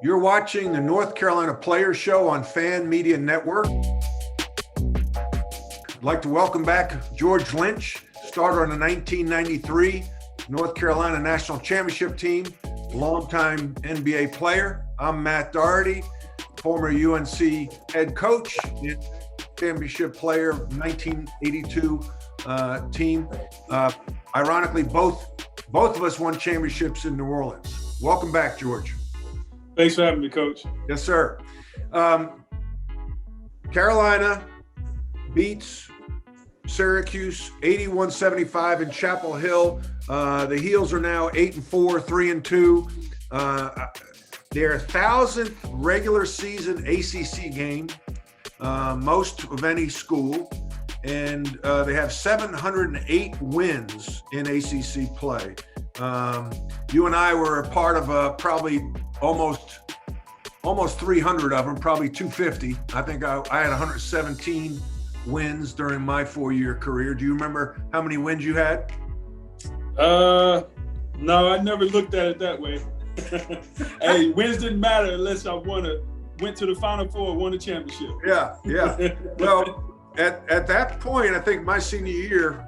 You're watching the North Carolina Players Show on Fan Media Network. I'd like to welcome back George Lynch, starter on the 1993 North Carolina National Championship team, longtime NBA player. I'm Matt Doherty, former UNC head coach, championship player, 1982 team. Ironically, both of us won championships in New Orleans. Welcome back, George. Thanks for having me, Coach. Yes, sir. Carolina beats Syracuse 81-75 in Chapel Hill. The Heels are now 8-4, 3-2. Their 1,000th regular season ACC game, most of any school, and they have 708 wins in ACC play. You and I were a part of probably almost 300 of them, probably 250. I think I had 117 wins during my 4-year career. Do you remember how many wins you had? No, I never looked at it that way. Hey, wins didn't matter unless I went to the Final Four, won the championship. Yeah. Well, at that point, I think my senior year,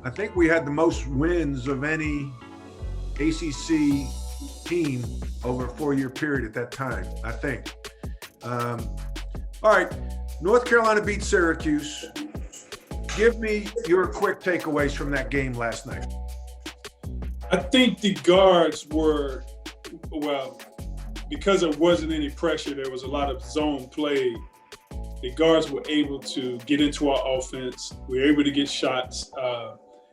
I think we had the most wins of any ACC team over a 4-year period at that time, I think. All right, North Carolina beat Syracuse. Give me your quick takeaways from that game last night. I think the guards were, well, because there wasn't any pressure, there was a lot of zone play. The guards were able to get into our offense. We were able to get shots.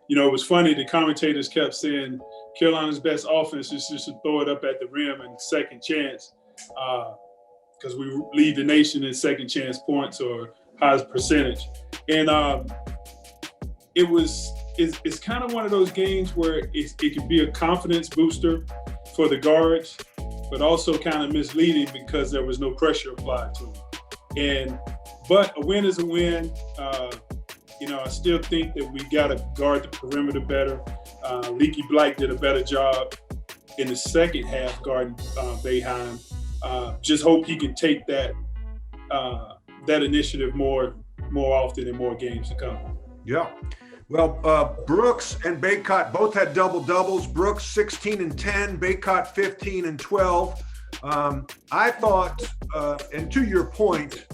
It was funny, the commentators kept saying Carolina's best offense is just to throw it up at the rim and second chance, because we lead the nation in second chance points or highest percentage. And it's kind of one of those games where it can be a confidence booster for the guards, but also kind of misleading because there was no pressure applied to them. But a win is a win. I still think that we got to guard the perimeter better. Leaky Black did a better job in the second half guarding Boeheim. Just hope he can take that initiative more often in more games to come. Yeah. Well, Brooks and Baycott both had double-doubles. Brooks 16 and 10, Baycott 15 and 12. I thought, and to your point,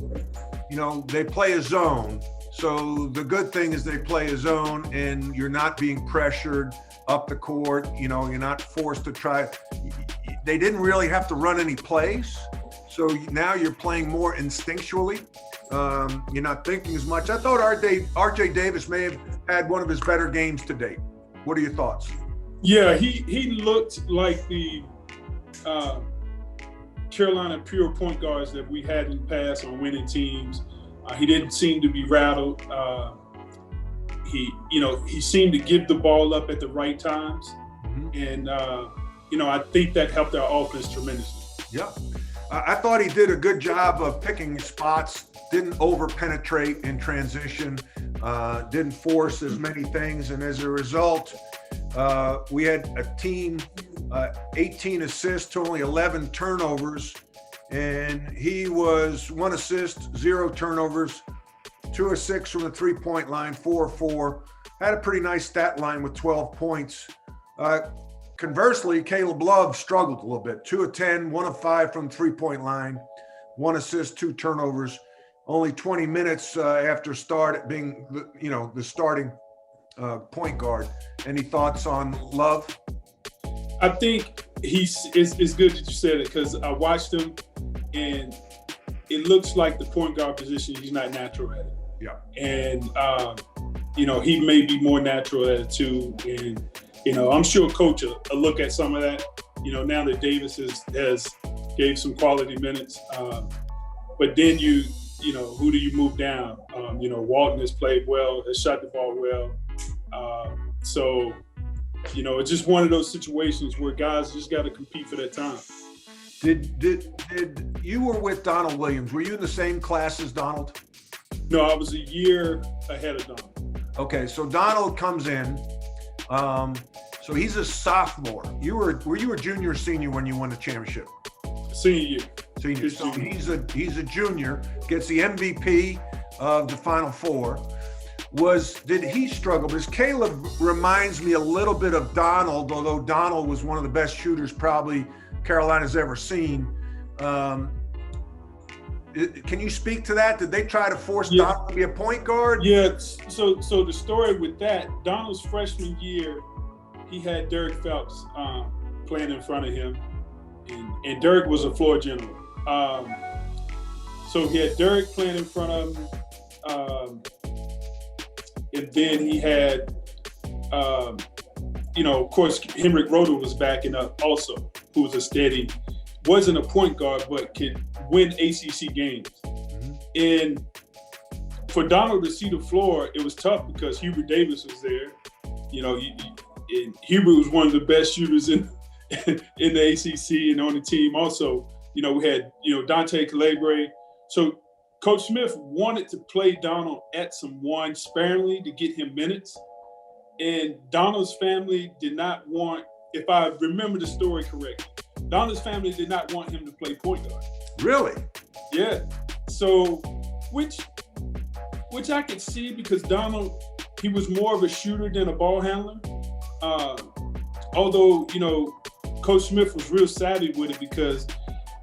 they play a zone. So the good thing is they play a zone and you're not being pressured up the court. You're not forced to try. They didn't really have to run any plays. So now you're playing more instinctually. You're not thinking as much. I thought RJ Davis may have had one of his better games to date. What are your thoughts? Yeah, he looked like the Carolina pure point guards that we had in the past on winning teams. He didn't seem to be rattled. He seemed to give the ball up at the right times. Mm-hmm. And, I think that helped our offense tremendously. Yeah. I thought he did a good job of picking spots, didn't over-penetrate in transition, didn't force as many things. And as a result, we had a team, 18 assists to only 11 turnovers. And he was 1 assist, 0 turnovers, 2 of 6 from the three-point line, 4 of 4. Had a pretty nice stat line with 12 points. Conversely, Caleb Love struggled a little bit. 2 of 10, 1 of 5 from the three-point line, 1 assist, 2 turnovers. Only 20 minutes after being the starting point guard. Any thoughts on Love? I think it's good that you said it because I watched him and it looks like the point guard position, he's not natural at it. Yeah. And, he may be more natural at it too. And, I'm sure coach will look at some of that, now that Davis has gave some quality minutes. But then who do you move down? Walton has played well, has shot the ball well. It's just one of those situations where guys just got to compete for their time. Did you were with Donald Williams? Were you in the same class as Donald? No, I was a year ahead of Donald. Okay, so Donald comes in. So he's a sophomore. Were you a junior or senior when you won the championship? Senior year. Senior. So he's a junior, gets the MVP of the Final Four. Did he struggle? Because Caleb reminds me a little bit of Donald, although Donald was one of the best shooters probably Carolina's ever seen. Can you speak to that? Did they try to force Donald to be a point guard? Yeah. So the story with that, Donald's freshman year, he had Derek Phelps playing in front of him, and Derek was a floor general. So he had Derek playing in front of him, and then he had, of course, Henrik Roeder was backing up also, who was wasn't a point guard, but could win ACC games. Mm-hmm. And for Donald to see the floor, it was tough because Hubert Davis was there. And Hubert was one of the best shooters in the ACC and on the team. Also, we had, Dante Calabre. So Coach Smith wanted to play Donald at some one sparingly to get him minutes. And Donald's family did not want, if I remember the story correctly, Donald's family did not want him to play point guard. Really? Yeah. So, which I could see because Donald, he was more of a shooter than a ball handler. Although, Coach Smith was real savvy with it because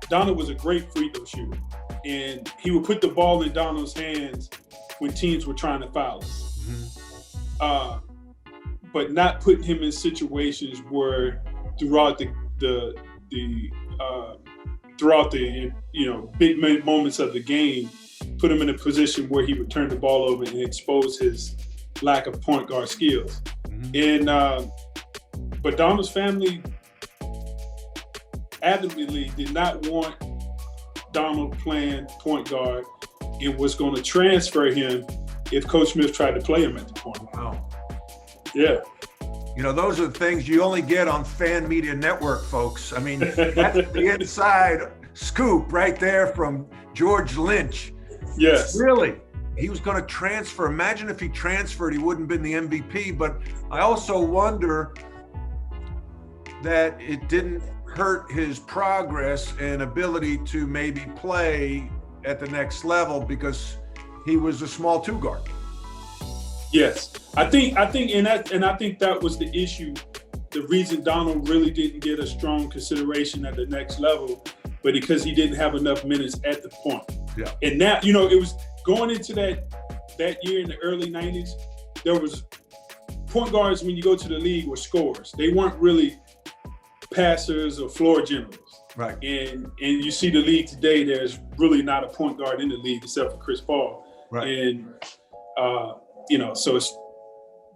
Donald was a great free throw shooter. And he would put the ball in Donald's hands when teams were trying to foul us. Mm-hmm. But not putting him in situations where throughout the big moments of the game, put him in a position where he would turn the ball over and expose his lack of point guard skills. Mm-hmm. And but Donald's family adamantly did not want Donald playing point guard and was going to transfer him if Coach Smith tried to play him at the point. Wow. Yeah. Those are the things you only get on Fan Media Network, folks. I mean, that's the inside scoop right there from George Lynch. Yes. Really? He was going to transfer. Imagine if he transferred, he wouldn't have been the MVP. But I also wonder that it didn't hurt his progress and ability to maybe play at the next level because he was a small two guard. Yes, I think that was the issue. The reason Donald really didn't get a strong consideration at the next level, but because he didn't have enough minutes at the point. Yeah. And now, it was going into that year in the early 90s, there was point guards when you go to the league were scorers. They weren't really passers or floor generals. Right. And you see the league today, there's really not a point guard in the league except for Chris Paul. Right. And so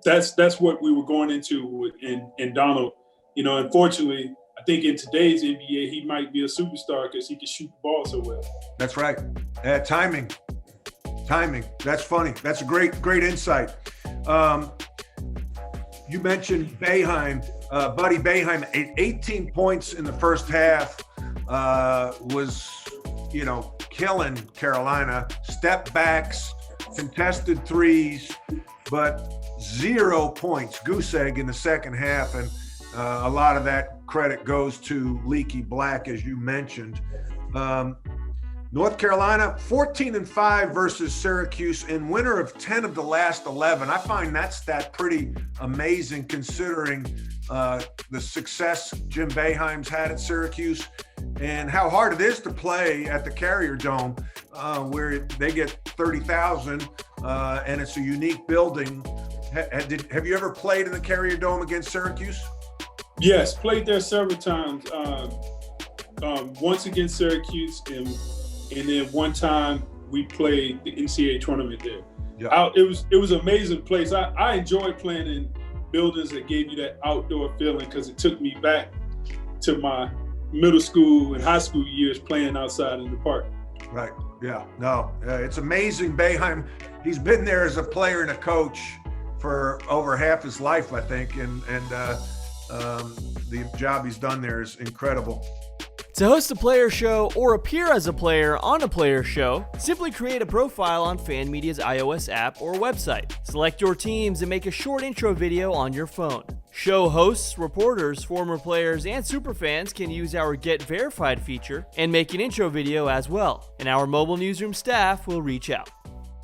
that's what we were going into in Donald. Unfortunately, I think in today's NBA, he might be a superstar because he can shoot the ball so well. That's right. Timing. That's funny. That's a great insight. You mentioned Boeheim, Buddy Boeheim, 18 points in the first half, was, killing Carolina. Step backs, contested threes, but 0 points, goose egg in the second half. And a lot of that credit goes to Leaky Black, as you mentioned. North Carolina, 14-5 versus Syracuse, and winner of 10 of the last 11. I find that stat pretty amazing considering the success Jim Boeheim's had at Syracuse and how hard it is to play at the Carrier Dome, where they get 30,000, and it's a unique building. Have you ever played in the Carrier Dome against Syracuse? Yes, played there several times. Once against Syracuse, and then one time we played the NCAA tournament there. Yeah. It was an amazing place. I enjoyed playing in buildings that gave you that outdoor feeling because it took me back to my middle school and high school years playing outside in the park. Right. Yeah. No, it's amazing. Boeheim, he's been there as a player and a coach for over half his life, I think, and the job he's done there is incredible. To host a player show or appear as a player on a player show, simply create a profile on Fan Media's iOS app or website. Select your teams and make a short intro video on your phone. Show hosts, reporters, former players, and superfans can use our Get Verified feature and make an intro video as well, and our mobile newsroom staff will reach out.